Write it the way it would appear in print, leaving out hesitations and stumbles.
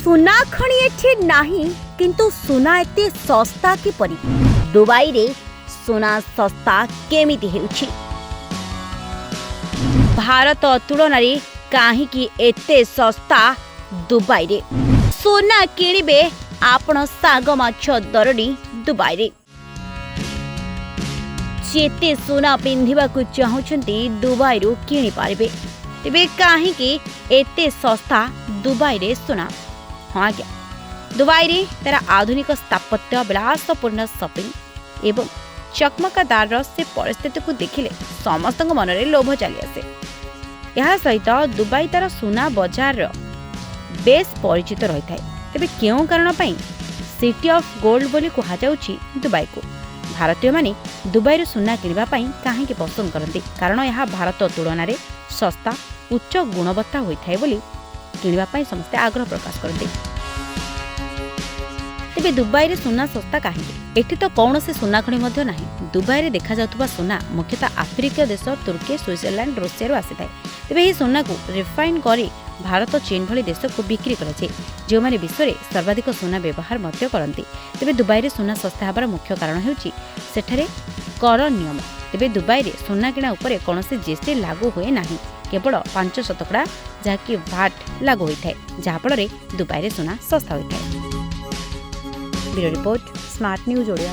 सुना खणी एठी नाही किंतु सुना एते सस्ता किपरि दुबई रे सुना सस्ता केमिति हेउछि भारत तुलन रे काहीकि एते सस्ता दुबई रे सोना किणिबे आपण साग माछ दरडी दुबई रे जेते सोना पिंधिबा को चाहुचंती दुबई रु किनि पारिबे तेबे काहीकि एते सस्ता दुबई रे सोना हाँ क्या दुबई रे तार आधुनिक स्थापत्य विलासपूर्ण शॉपिंग एवं चकमकदार से परिस्थिति को देखिले समस्त मन में लोभ चली आसे। यह सहित दुबई तार सुना बाजार बेस परिचित रही है। तेबे क्यों कारण पाई सिटी ऑफ गोल्ड बोली कहा जाउछि दुबई को भारतीय माने दुबई रे सुना किनिबा पाई काहेकि पसंद करते कारण यह भारत तुलन में सस्ता उच्च गुणवत्ता होइथाय बोली किनिबा पाई समस्त आग्रह प्रकाश करते। तेबे दुबई रे सुना सस्ता काहेकि एठी तो कौन से सुना खणी मध्य नाही। दुबई रे देखा जातुबा सुना मुख्यतः आफ्रिकीय देश तुर्की स्विट्जरलैंड रूसिया रो आसी थाए। तेबे एही सुना को रिफाइन करी भारत चीन भली देश को बिक्री कराए जो माने विश्व में सर्वाधिक सुना व्यवहार मध्य करती। तेबे दुबई रे सुना सस्ता हबार मुख्य कारण हेउची सेठारे कर नियम। तेबे दुबई रे सुना किणा उपरे कोनोसी जीएसटी लागू हुए नाही केवल 5% जहाँकि VAT लागू होता है जहाँफल दुबई रे सुना सस्ता होता है। Bureau report smart news Odia.